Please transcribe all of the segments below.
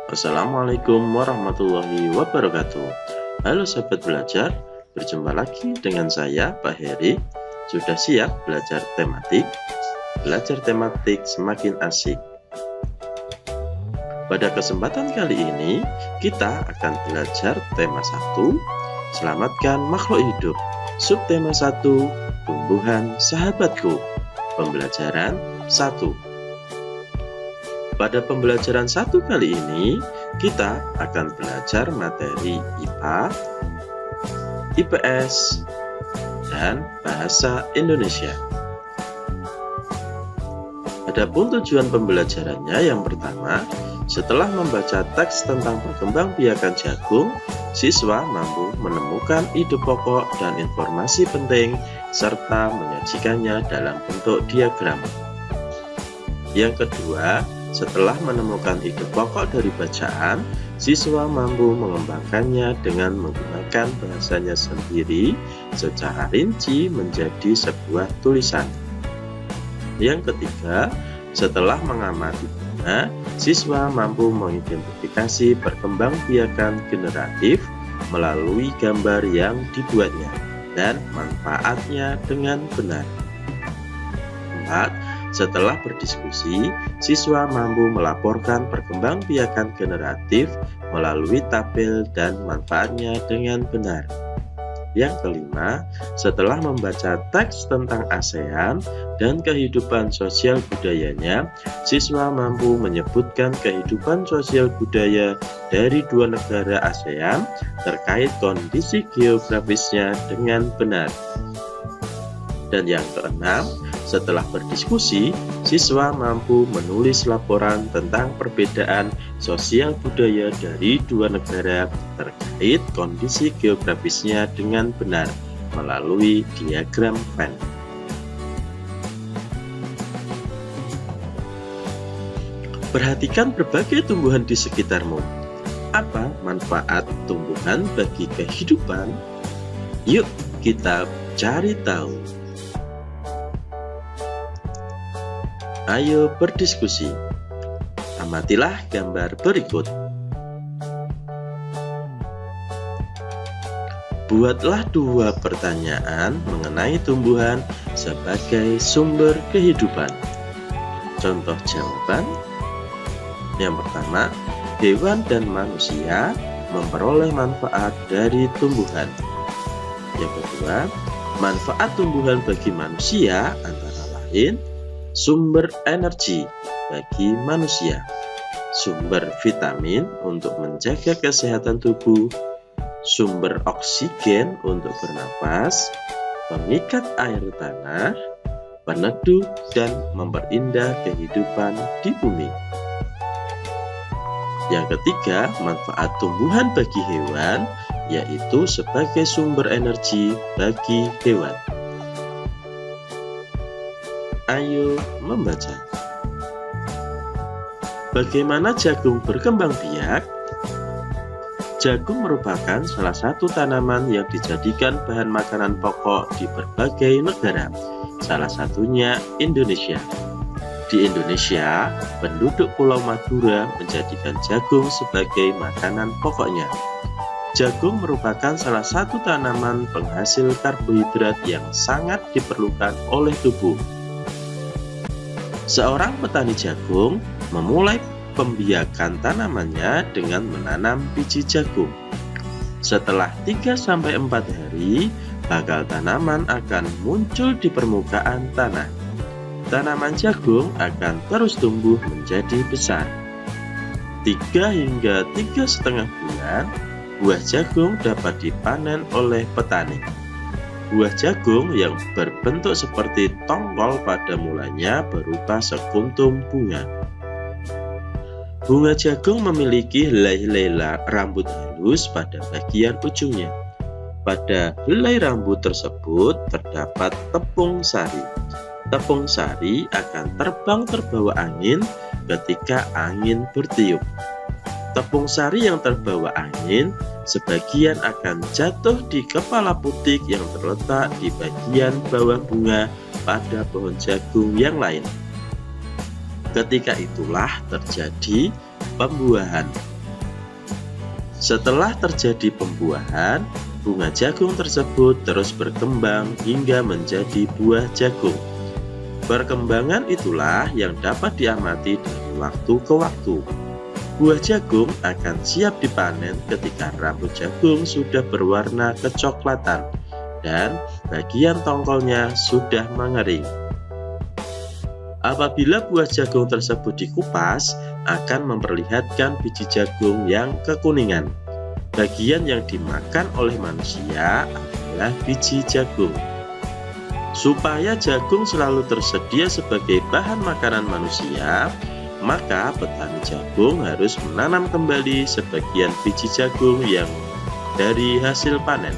Assalamualaikum warahmatullahi wabarakatuh. Halo sahabat belajar, berjumpa lagi dengan saya Pak Heri. Sudah siap belajar tematik? Belajar tematik semakin asik. Pada kesempatan kali ini, kita akan belajar tema 1, Selamatkan Makhluk Hidup. Subtema 1, Tumbuhan Sahabatku. Pembelajaran 1. Pada pembelajaran 1 kali ini, kita akan belajar materi IPA, IPS, dan Bahasa Indonesia. Adapun tujuan pembelajarannya yang pertama, setelah membaca teks tentang perkembangbiakan jagung, siswa mampu menemukan ide pokok dan informasi penting, serta menyajikannya dalam bentuk diagram. Yang kedua, setelah menemukan ide pokok dari bacaan, siswa mampu mengembangkannya dengan menggunakan bahasanya sendiri secara rinci menjadi sebuah tulisan. Yang ketiga, setelah mengamati bunga, siswa mampu mengidentifikasi perkembangbiakan generatif melalui gambar yang dibuatnya dan manfaatnya dengan benar. 4. Setelah berdiskusi, siswa mampu melaporkan perkembangbiakan generatif melalui tabel dan manfaatnya dengan benar. Yang kelima, setelah membaca teks tentang ASEAN dan kehidupan sosial budayanya, siswa mampu menyebutkan kehidupan sosial budaya dari dua negara ASEAN terkait kondisi geografisnya dengan benar. Dan yang keenam, setelah berdiskusi, siswa mampu menulis laporan tentang perbedaan sosial budaya dari dua negara terkait kondisi geografisnya dengan benar melalui diagram Venn. Perhatikan berbagai tumbuhan di sekitarmu. Apa manfaat tumbuhan bagi kehidupan? Yuk kita cari tahu. Ayo berdiskusi. Amatilah gambar berikut. Buatlah dua pertanyaan mengenai tumbuhan sebagai sumber kehidupan. Contoh jawaban. Yang pertama, hewan dan manusia memperoleh manfaat dari tumbuhan. Yang kedua, manfaat tumbuhan bagi manusia antara lain sumber energi bagi manusia, sumber vitamin untuk menjaga kesehatan tubuh, sumber oksigen untuk bernapas, pengikat air tanah, peneduh dan memperindah kehidupan di bumi. Yang ketiga, manfaat tumbuhan bagi hewan, yaitu sebagai sumber energi bagi hewan. Ayo membaca. Bagaimana jagung berkembang biak? Jagung merupakan salah satu tanaman yang dijadikan bahan makanan pokok di berbagai negara, salah satunya Indonesia. Di Indonesia, penduduk Pulau Madura menjadikan jagung sebagai makanan pokoknya. Jagung merupakan salah satu tanaman penghasil karbohidrat yang sangat diperlukan oleh tubuh. Seorang petani jagung memulai pembiakan tanamannya dengan menanam biji jagung. Setelah 3-4 hari, bakal tanaman akan muncul di permukaan tanah. Tanaman jagung akan terus tumbuh menjadi besar. 3 hingga 3,5 bulan, buah jagung dapat dipanen oleh petani. Buah jagung yang berbentuk seperti tongkol pada mulanya berupa sekuntum bunga. Bunga jagung memiliki helai-helai rambut halus pada bagian ujungnya. Pada helai rambut tersebut terdapat tepung sari. Tepung sari akan terbang terbawa angin ketika angin bertiup. Tepung sari yang terbawa angin sebagian akan jatuh di kepala putik yang terletak di bagian bawah bunga pada pohon jagung yang lain. Ketika itulah terjadi pembuahan. Setelah terjadi pembuahan, bunga jagung tersebut terus berkembang hingga menjadi buah jagung. Perkembangan itulah yang dapat diamati dari waktu ke waktu. Buah jagung akan siap dipanen ketika rambut jagung sudah berwarna kecoklatan dan bagian tongkolnya sudah mengering. Apabila buah jagung tersebut dikupas, akan memperlihatkan biji jagung yang kekuningan. Bagian yang dimakan oleh manusia adalah biji jagung. Supaya jagung selalu tersedia sebagai bahan makanan manusia, maka petani jagung harus menanam kembali sebagian biji jagung yang dari hasil panen.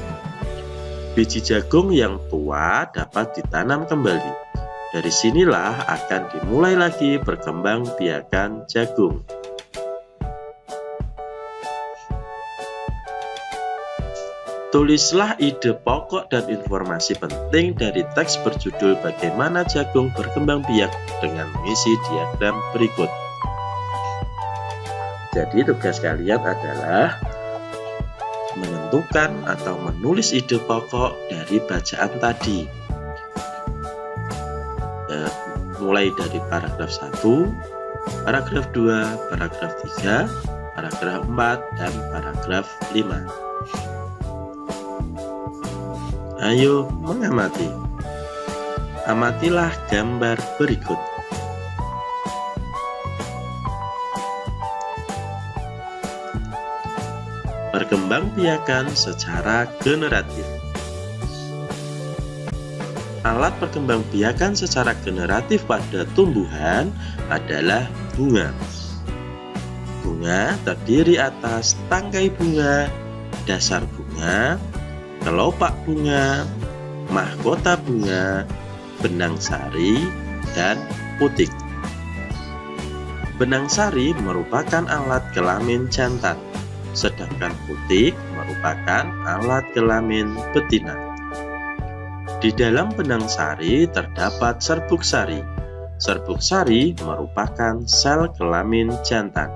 Biji jagung yang tua dapat ditanam kembali. Dari sinilah akan dimulai lagi berkembang biakan jagung. Tulislah ide pokok dan informasi penting dari teks berjudul Bagaimana Jagung Berkembang Biak dengan mengisi diagram berikut. Jadi tugas kalian adalah menentukan atau menulis ide pokok dari bacaan tadi. Mulai dari paragraf 1, paragraf 2, paragraf 3, paragraf 4, dan paragraf 5. Ayo mengamati. Amatilah gambar berikut. Perkembangbiakan secara generatif. Alat perkembangbiakan secara generatif pada tumbuhan adalah bunga. Bunga terdiri atas tangkai bunga, dasar bunga, kelopak bunga, mahkota bunga, benang sari, dan putik. Benang sari merupakan alat kelamin jantan, sedangkan putik merupakan alat kelamin betina. Di dalam benang sari terdapat serbuk sari. Serbuk sari merupakan sel kelamin jantan.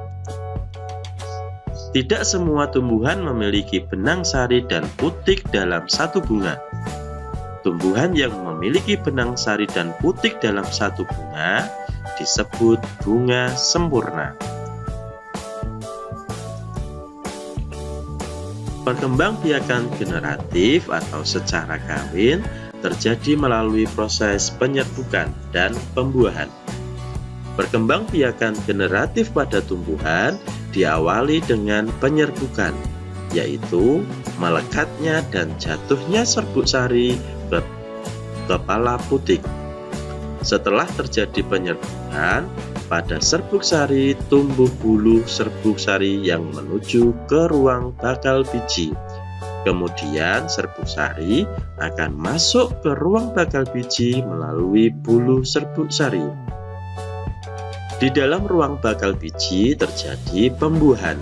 Tidak semua tumbuhan memiliki benang sari dan putik dalam satu bunga. Tumbuhan yang memiliki benang sari dan putik dalam satu bunga disebut bunga sempurna. Perkembangbiakan generatif atau secara kawin terjadi melalui proses penyerbukan dan pembuahan. Perkembangbiakan generatif pada tumbuhan diawali dengan penyerbukan, yaitu melekatnya dan jatuhnya serbuk sari ke kepala putik. Setelah terjadi penyerbukan, pada serbuk sari tumbuh bulu serbuk sari yang menuju ke ruang bakal biji. Kemudian serbuk sari akan masuk ke ruang bakal biji melalui bulu serbuk sari. Di dalam ruang bakal biji terjadi pembuahan,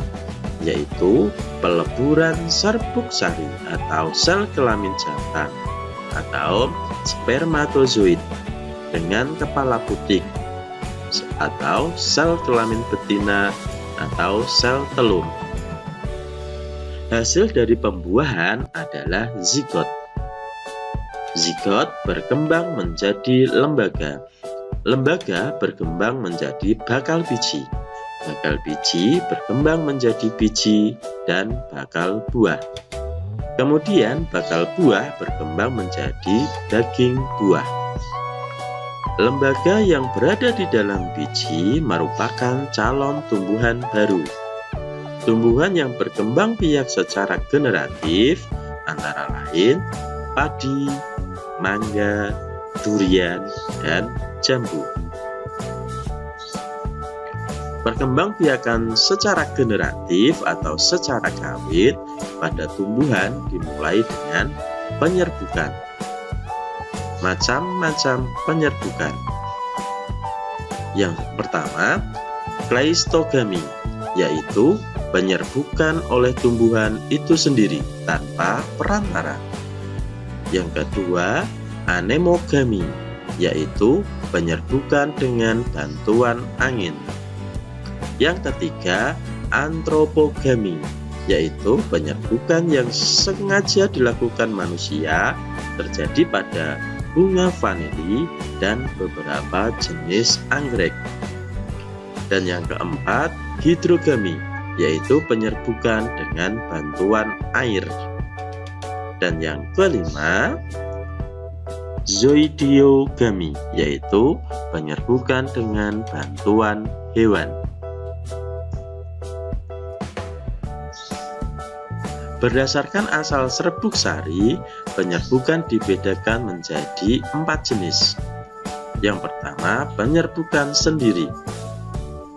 yaitu peleburan serbuk sari atau sel kelamin jantan atau spermatozoid dengan kepala putik atau sel kelamin betina atau sel telur. Hasil dari pembuahan adalah zigot. Zigot berkembang menjadi lembaga. Lembaga berkembang menjadi bakal biji. Bakal biji berkembang menjadi biji dan bakal buah. Kemudian bakal buah berkembang menjadi daging buah. Lembaga yang berada di dalam biji merupakan calon tumbuhan baru. Tumbuhan yang berkembang biak secara generatif antara lain padi, mangga, durian, dan jambu. Perkembangbiakan secara generatif atau secara kawin pada tumbuhan dimulai dengan penyerbukan. Macam-macam penyerbukan. Yang pertama, kleistogami, yaitu penyerbukan oleh tumbuhan itu sendiri tanpa perantara. Yang kedua, anemogami, yaitu penyerbukan dengan bantuan angin. Yang ketiga, antropogami, yaitu penyerbukan yang sengaja dilakukan manusia terjadi pada bunga vanili dan beberapa jenis anggrek. Dan yang keempat, hidrogami, yaitu penyerbukan dengan bantuan air. Dan yang kelima, zoidiogami, yaitu penyerbukan dengan bantuan hewan. Berdasarkan asal serbuk sari, penyerbukan dibedakan menjadi 4 jenis. Yang pertama, penyerbukan sendiri.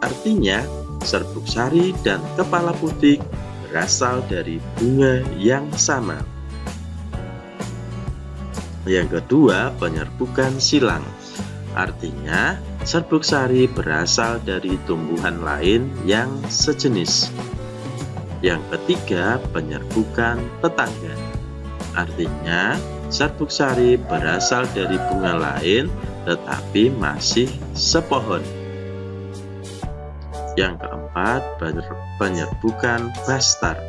Artinya, serbuk sari dan kepala putih berasal dari bunga yang sama. Yang kedua, penyerbukan silang. Artinya, serbuk sari berasal dari tumbuhan lain yang sejenis. Yang ketiga, penyerbukan tetangga. Artinya, serbuk sari berasal dari bunga lain tetapi masih sepohon. Yang keempat, penyerbukan bastar.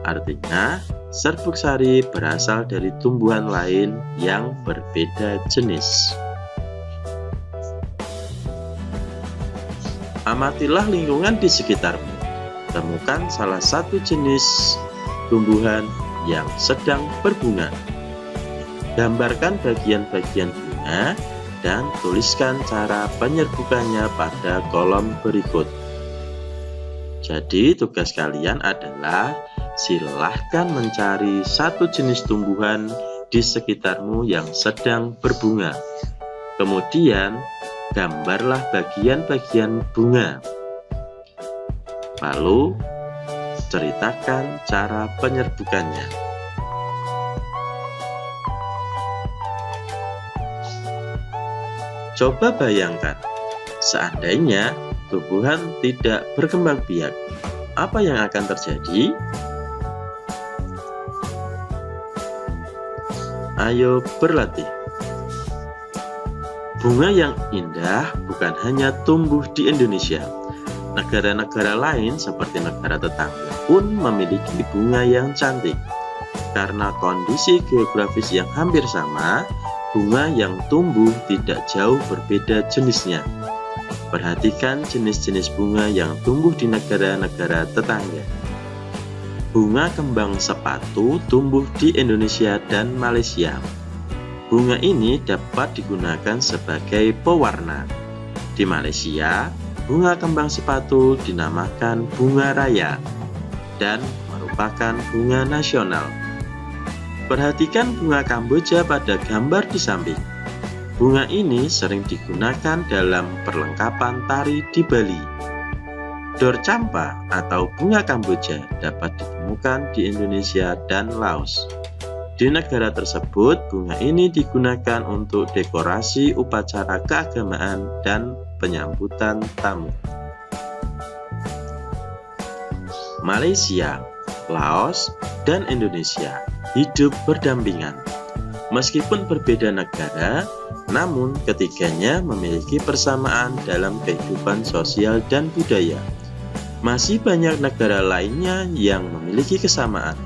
Artinya, serbuk sari berasal dari tumbuhan lain yang berbeda jenis. Amatilah lingkungan di sekitarmu. Temukan salah satu jenis tumbuhan yang sedang berbunga. Gambarkan bagian-bagian bunga dan tuliskan cara penyerbukannya pada kolom berikut. Jadi tugas kalian adalah silahkan mencari satu jenis tumbuhan di sekitarmu yang sedang berbunga. Kemudian gambarlah bagian-bagian bunga. Lalu ceritakan cara penyerbukannya. Coba bayangkan, seandainya tumbuhan tidak berkembang biak, apa yang akan terjadi? Ayo berlatih. Bunga yang indah bukan hanya tumbuh di Indonesia. Negara-negara lain seperti negara tetangga pun memiliki bunga yang cantik. Karena kondisi geografis yang hampir sama, bunga yang tumbuh tidak jauh berbeda jenisnya. Perhatikan jenis-jenis bunga yang tumbuh di negara-negara tetangga. Bunga kembang sepatu tumbuh di Indonesia dan Malaysia. Bunga ini dapat digunakan sebagai pewarna. Di Malaysia, bunga kembang sepatu dinamakan bunga raya dan merupakan bunga nasional. Perhatikan bunga Kamboja pada gambar di samping. Bunga ini sering digunakan dalam perlengkapan tari di Bali. Dor campa atau bunga Kamboja dapat ditemukan di Indonesia dan Laos. Di negara tersebut, bunga ini digunakan untuk dekorasi upacara keagamaan dan penyambutan tamu. Malaysia, Laos, dan Indonesia hidup berdampingan. Meskipun berbeda negara, namun ketiganya memiliki persamaan dalam kehidupan sosial dan budaya. Masih banyak negara lainnya yang memiliki kesamaan.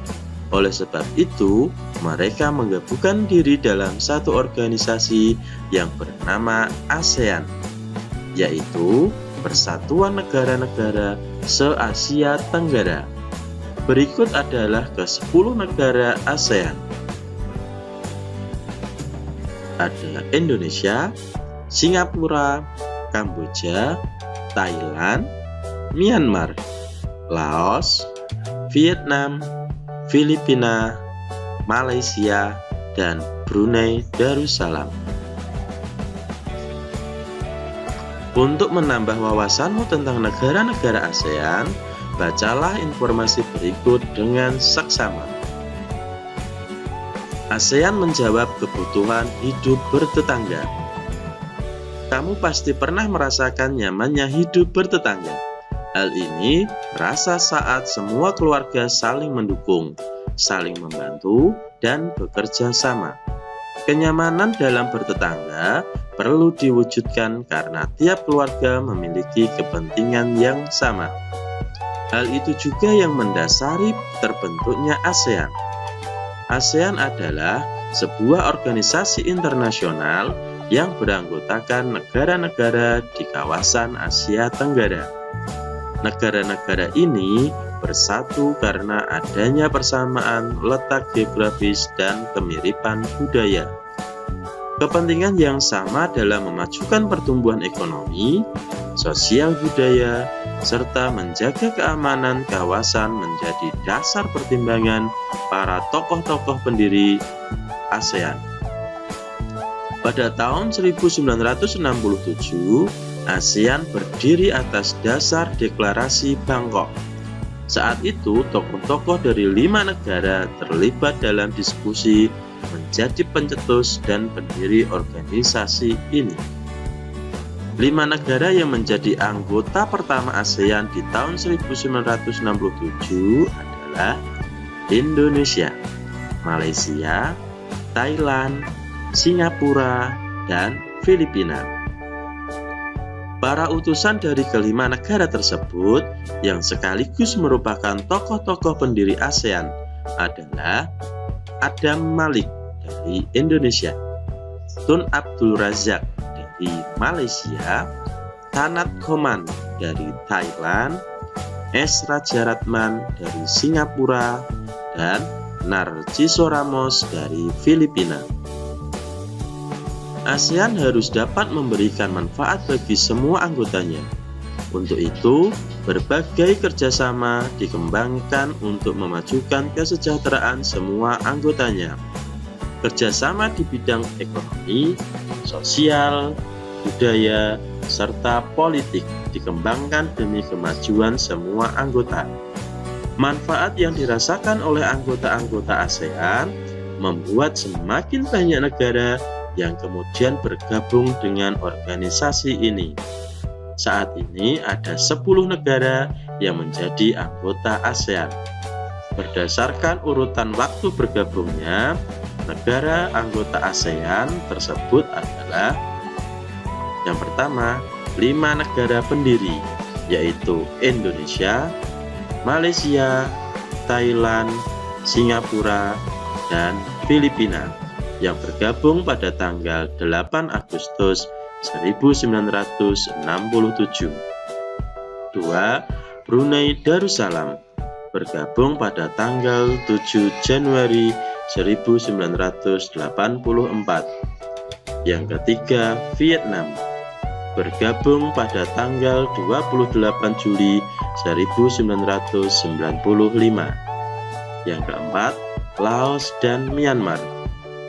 Oleh sebab itu, mereka menggabungkan diri dalam satu organisasi yang bernama ASEAN, yaitu Persatuan Negara-Negara Se-Asia Tenggara. Berikut adalah ke-10 negara ASEAN. Ada Indonesia, Singapura, Kamboja, Thailand, Myanmar, Laos, Vietnam, Filipina, Malaysia, dan Brunei Darussalam. Untuk menambah wawasanmu tentang negara-negara ASEAN, bacalah informasi berikut dengan seksama. ASEAN menjawab kebutuhan hidup bertetangga. Kamu pasti pernah merasakan nyamannya hidup bertetangga. Hal ini terasa saat semua keluarga saling mendukung, saling membantu, dan bekerja sama. Kenyamanan dalam bertetangga perlu diwujudkan karena tiap keluarga memiliki kepentingan yang sama. Hal itu juga yang mendasari terbentuknya ASEAN. ASEAN adalah sebuah organisasi internasional yang beranggotakan negara-negara di kawasan Asia Tenggara. Negara-negara ini bersatu karena adanya persamaan letak geografis dan kemiripan budaya. Kepentingan yang sama dalam memajukan pertumbuhan ekonomi, sosial budaya, serta menjaga keamanan kawasan menjadi dasar pertimbangan para tokoh-tokoh pendiri ASEAN. Pada tahun 1967, ASEAN berdiri atas dasar Deklarasi Bangkok. Saat itu, tokoh-tokoh dari 5 negara terlibat dalam diskusi menjadi pencetus dan pendiri organisasi ini. 5 negara yang menjadi anggota pertama ASEAN di tahun 1967 adalah Indonesia, Malaysia, Thailand, Singapura, dan Filipina. Para utusan dari kelima negara tersebut yang sekaligus merupakan tokoh-tokoh pendiri ASEAN adalah Adam Malik dari Indonesia, Tun Abdul Razak dari Malaysia, Tanat Khoman dari Thailand, S. Rajaratman dari Singapura, dan Narciso Ramos dari Filipina. ASEAN harus dapat memberikan manfaat bagi semua anggotanya. Untuk itu, berbagai kerjasama dikembangkan untuk memajukan kesejahteraan semua anggotanya. Kerjasama di bidang ekonomi, sosial, budaya, serta politik dikembangkan demi kemajuan semua anggota. Manfaat yang dirasakan oleh anggota-anggota ASEAN membuat semakin banyak negara yang kemudian bergabung dengan organisasi ini. Saat ini ada 10 negara yang menjadi anggota ASEAN. Berdasarkan urutan waktu bergabungnya, negara anggota ASEAN tersebut adalah: yang pertama, 5 negara pendiri, yaitu Indonesia, Malaysia, Thailand, Singapura, dan Filipina, yang bergabung pada tanggal 8 Agustus 1967. 2. Brunei Darussalam, bergabung pada tanggal 7 Januari 1984. Yang ketiga, Vietnam, bergabung pada tanggal 28 Juli 1995. Yang keempat, Laos dan Myanmar,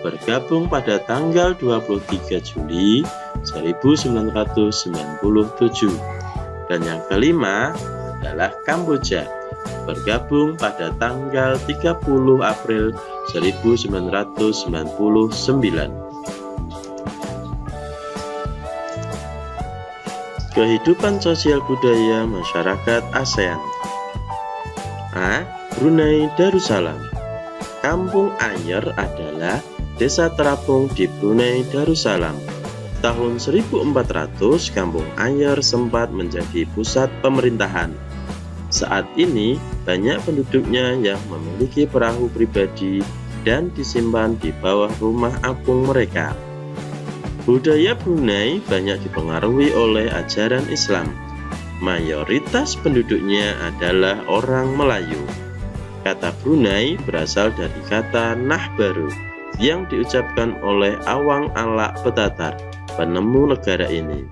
bergabung pada tanggal 23 Juli 1997. Dan yang kelima adalah Kamboja, bergabung pada tanggal 30 April 1999. Kehidupan sosial budaya masyarakat ASEAN. A. Brunei Darussalam. Kampung Anyer adalah desa terapung di Brunei Darussalam. Tahun 1400, Kampung Anyer sempat menjadi pusat pemerintahan. Saat ini, banyak penduduknya yang memiliki perahu pribadi dan disimpan di bawah rumah apung mereka. Budaya Brunei banyak dipengaruhi oleh ajaran Islam. Mayoritas penduduknya adalah orang Melayu. Kata Brunei berasal dari kata Nahbaru yang diucapkan oleh Awang Alak Betatar, penemu negara ini.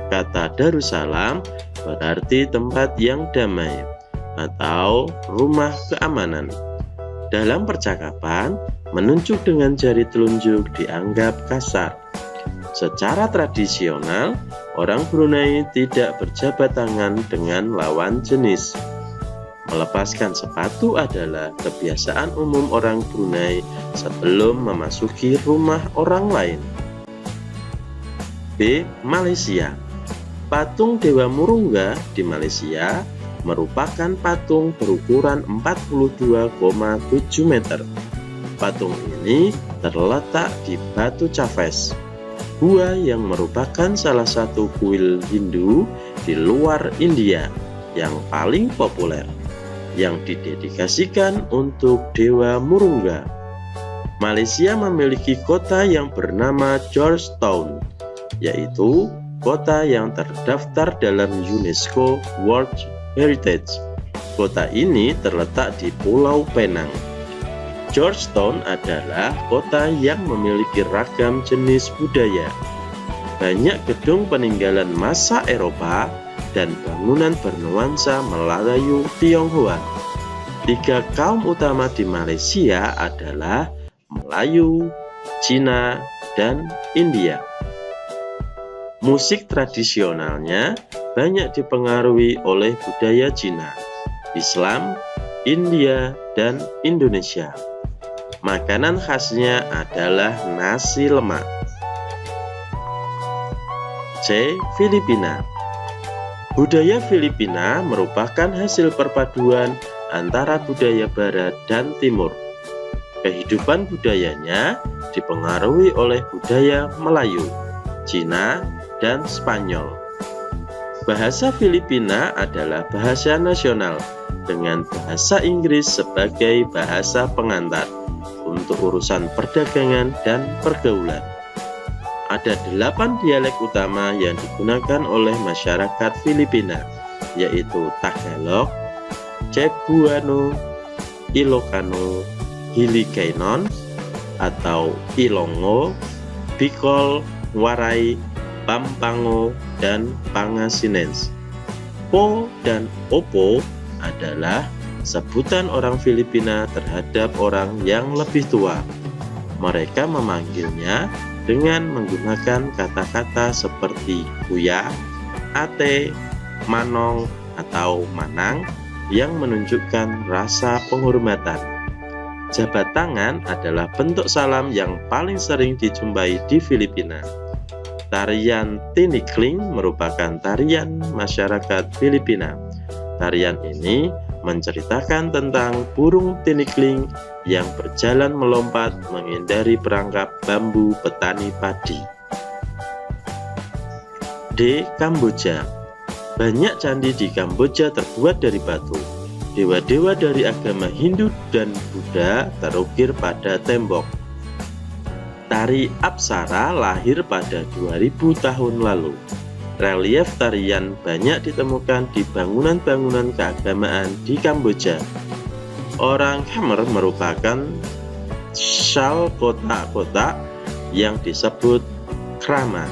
Kata Darussalam berarti tempat yang damai atau rumah keamanan. Dalam percakapan, menunjuk dengan jari telunjuk dianggap kasar. Secara tradisional, orang Brunei tidak berjabat tangan dengan lawan jenis. Melepaskan sepatu adalah kebiasaan umum orang Brunei sebelum memasuki rumah orang lain. B. Malaysia. Patung Dewa Murungga di Malaysia merupakan patung berukuran 42,7 meter. Patung ini terletak di Batu Chaves, gua yang merupakan salah satu kuil Hindu di luar India yang paling populer yang didedikasikan untuk Dewa Murungga. Malaysia memiliki kota yang bernama Georgetown, yaitu kota yang terdaftar dalam UNESCO World Heritage. Kota ini terletak di Pulau Penang. Georgetown adalah kota yang memiliki ragam jenis budaya. Banyak gedung peninggalan masa Eropa dan bangunan bernuansa Melayu Tionghoa. 3 kaum utama di Malaysia adalah Melayu, Cina, dan India. Musik tradisionalnya banyak dipengaruhi oleh budaya Cina, Islam, India, dan Indonesia. Makanan khasnya adalah nasi lemak. C. Filipina. Budaya Filipina merupakan hasil perpaduan antara budaya Barat dan Timur. Kehidupan budayanya dipengaruhi oleh budaya Melayu, Cina, dan Spanyol. Bahasa Filipina adalah bahasa nasional dengan bahasa Inggris sebagai bahasa pengantar untuk urusan perdagangan dan pergaulan. Ada 8 dialek utama yang digunakan oleh masyarakat Filipina, yaitu Tagalog, Cebuano, Ilocano, Hiligaynon atau Ilonggo, Bicol, Waray, Pampango, dan Pangasinense. Po dan opo adalah sebutan orang Filipina terhadap orang yang lebih tua. Mereka memanggilnya dengan menggunakan kata-kata seperti kuya, ate, manong, atau manang yang menunjukkan rasa penghormatan. Jabat tangan adalah bentuk salam yang paling sering dijumpai di Filipina. Tarian tinikling merupakan tarian masyarakat Filipina. Tarian ini menceritakan tentang burung tinikling yang berjalan melompat menghindari perangkap bambu petani padi. D. Kamboja. Banyak candi di Kamboja terbuat dari batu. Dewa-dewa dari agama Hindu dan Buddha terukir pada tembok. Tari Apsara lahir pada 2000 tahun lalu. Relief tarian banyak ditemukan di bangunan-bangunan keagamaan di Kamboja. Orang Khmer merupakan syal kotak-kotak yang disebut krama.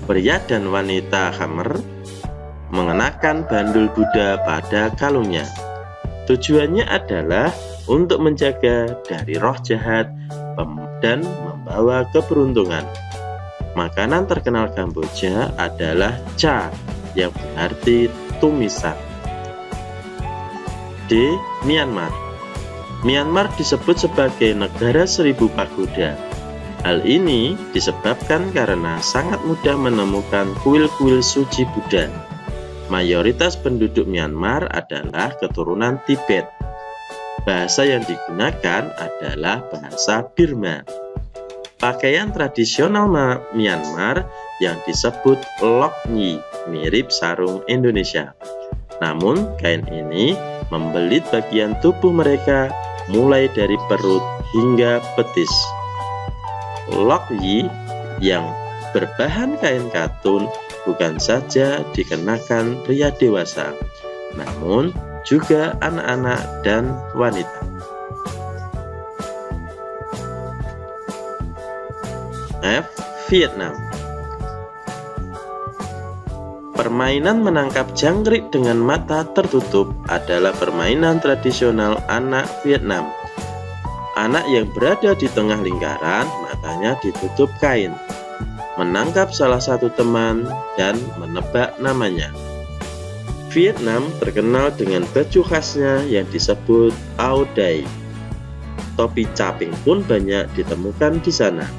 Pria dan wanita Khmer mengenakan bandul Buddha pada kalungnya. Tujuannya adalah untuk menjaga dari roh jahat dan membawa keberuntungan. Makanan terkenal Kamboja adalah cha yang berarti tumisan. D. Myanmar. Myanmar disebut sebagai negara 1000 pagoda. Hal ini disebabkan karena sangat mudah menemukan kuil-kuil suci Buddha. Mayoritas penduduk Myanmar adalah keturunan Tibet. Bahasa yang digunakan adalah bahasa Burma. Pakaian tradisional Myanmar yang disebut lok nyi mirip sarung Indonesia. Namun kain ini membelit bagian tubuh mereka mulai dari perut hingga betis. Lok nyi yang berbahan kain katun bukan saja dikenakan pria dewasa, namun juga anak-anak dan wanita. F. Vietnam. Permainan menangkap jangkrik dengan mata tertutup adalah permainan tradisional anak Vietnam. Anak yang berada di tengah lingkaran, matanya ditutup kain, menangkap salah satu teman dan menebak namanya. Vietnam terkenal dengan baju khasnya yang disebut Áo Dai. Topi caping pun banyak ditemukan di sana.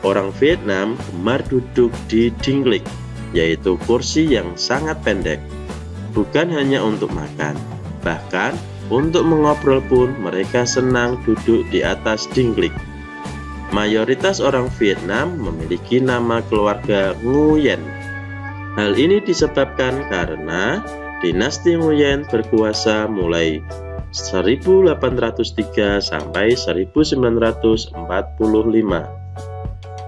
Orang Vietnam gemar duduk di dinglik, yaitu kursi yang sangat pendek. Bukan hanya untuk makan, bahkan untuk mengobrol pun mereka senang duduk di atas dinglik. Mayoritas orang Vietnam memiliki nama keluarga Nguyen. Hal ini disebabkan karena dinasti Nguyen berkuasa mulai 1803 sampai 1945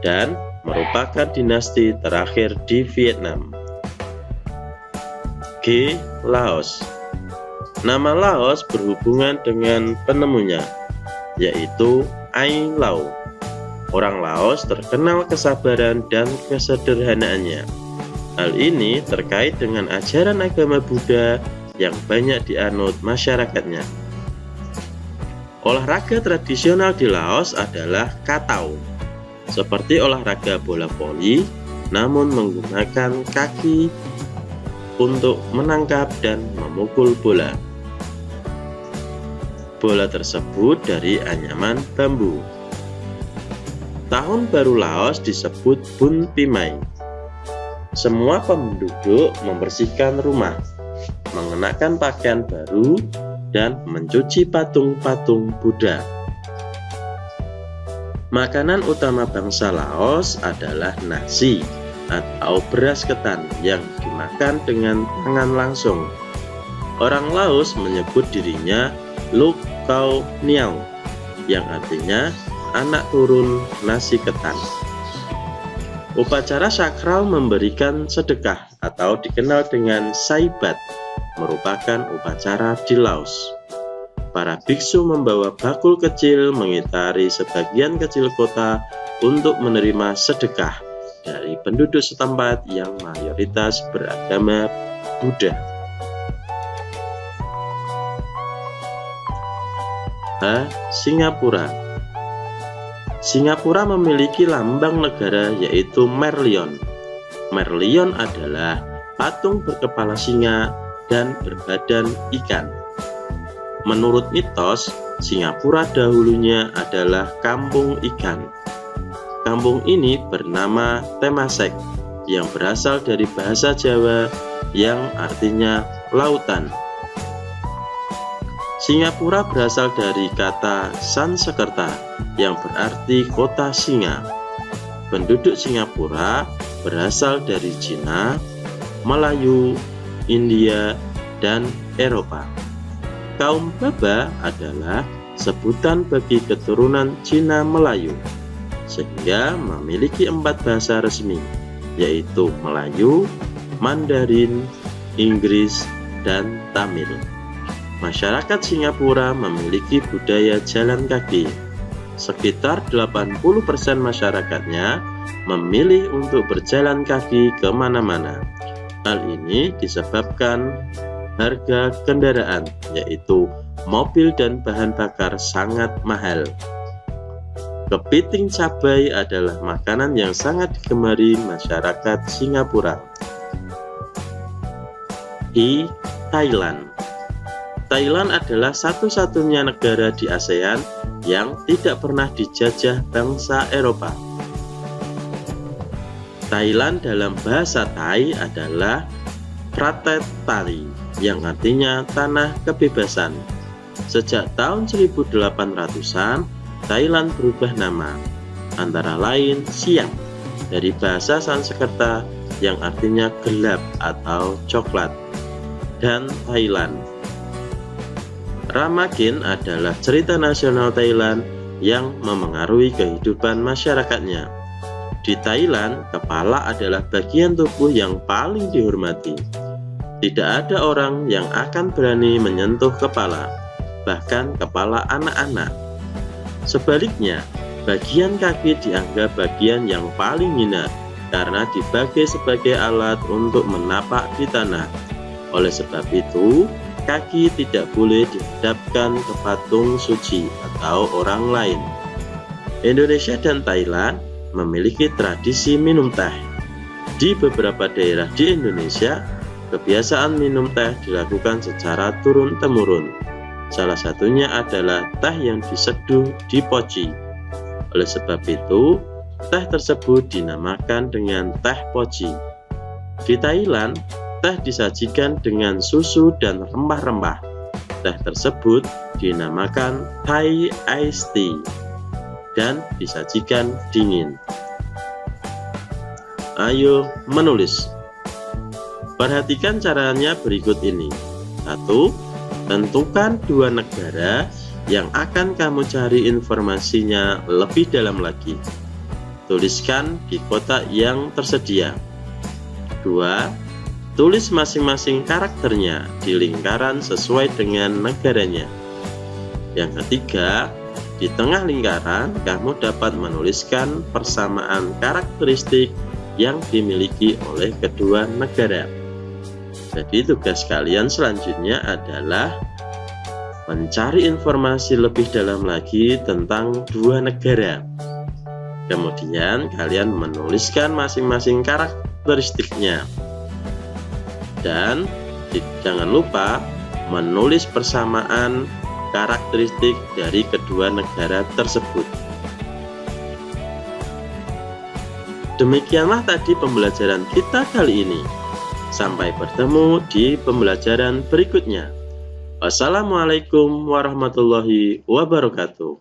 dan merupakan dinasti terakhir di Vietnam. G. Laos. Nama Laos berhubungan dengan penemunya, yaitu Ai Lao. Orang Laos terkenal kesabaran dan kesederhanaannya. Hal ini terkait dengan ajaran agama Buddha yang banyak dianut masyarakatnya. Olahraga tradisional di Laos adalah Katau, seperti olahraga bola voli, namun menggunakan kaki untuk menangkap dan memukul bola. Bola tersebut dari anyaman bambu. Tahun baru Laos disebut Bun Pimay. Semua penduduk membersihkan rumah, mengenakan pakaian baru, dan mencuci patung-patung Buddha. Makanan utama bangsa Laos adalah nasi atau beras ketan yang dimakan dengan tangan langsung. Orang Laos menyebut dirinya Luk Kau Niao, yang artinya anak turun nasi ketan. Upacara sakral memberikan sedekah atau dikenal dengan Saibat merupakan upacara di Laos. Para biksu membawa bakul kecil mengitari sebagian kecil kota untuk menerima sedekah dari penduduk setempat yang mayoritas beragama Buddha. H. Singapura. Singapura memiliki lambang negara yaitu Merlion. Merlion adalah patung berkepala singa dan berbadan ikan. Menurut mitos, Singapura dahulunya adalah kampung ikan. Kampung ini bernama Temasek yang berasal dari bahasa Jawa yang artinya lautan. Singapura berasal dari kata Sansekerta yang berarti kota singa. Penduduk Singapura berasal dari Cina, Melayu, India, dan Eropa. Kaum Baba adalah sebutan bagi keturunan Cina Melayu, sehingga memiliki 4 bahasa resmi, yaitu Melayu, Mandarin, Inggris, dan Tamil. Masyarakat Singapura memiliki budaya jalan kaki. Sekitar 80% masyarakatnya memilih untuk berjalan kaki kemana-mana. Hal ini disebabkan harga kendaraan, yaitu mobil dan bahan bakar sangat mahal. Kepiting cabai adalah makanan yang sangat digemari masyarakat Singapura. I. Thailand. Thailand adalah satu-satunya negara di ASEAN yang tidak pernah dijajah bangsa Eropa. Thailand dalam bahasa Thai adalah Pratet Thai, yang artinya tanah kebebasan. Sejak tahun 1800-an, Thailand berubah nama, antara lain Siam, dari bahasa Sanskerta yang artinya gelap atau coklat, dan Thailand. Ramakin adalah cerita nasional Thailand yang memengaruhi kehidupan masyarakatnya. Di Thailand, kepala adalah bagian tubuh yang paling dihormati. Tidak ada orang yang akan berani menyentuh kepala, bahkan kepala anak-anak. Sebaliknya, bagian kaki dianggap bagian yang paling hina karena dipakai sebagai alat untuk menapak di tanah. Oleh sebab itu, kaki tidak boleh dihadapkan ke patung suci atau orang lain. Indonesia dan Thailand memiliki tradisi minum teh. Di beberapa daerah di Indonesia, kebiasaan minum teh dilakukan secara turun-temurun. Salah satunya adalah teh yang diseduh di poci. Oleh sebab itu, teh tersebut dinamakan dengan teh poci. Di Thailand, teh disajikan dengan susu dan rempah-rempah. Teh tersebut dinamakan Thai Iced Tea dan disajikan dingin. Ayo menulis. Perhatikan caranya berikut ini. 1. Tentukan 2 negara yang akan kamu cari informasinya lebih dalam lagi. Tuliskan di kotak yang tersedia. 2. Tulis masing-masing karakternya di lingkaran sesuai dengan negaranya. Yang ketiga, di tengah lingkaran kamu dapat menuliskan persamaan karakteristik yang dimiliki oleh kedua negara. Jadi tugas kalian selanjutnya adalah mencari informasi lebih dalam lagi tentang 2 negara. Kemudian kalian menuliskan masing-masing karakteristiknya. Dan jangan lupa menulis persamaan karakteristik dari kedua negara tersebut. Demikianlah tadi pembelajaran kita kali ini. Sampai bertemu di pembelajaran berikutnya. Wassalamualaikum warahmatullahi wabarakatuh.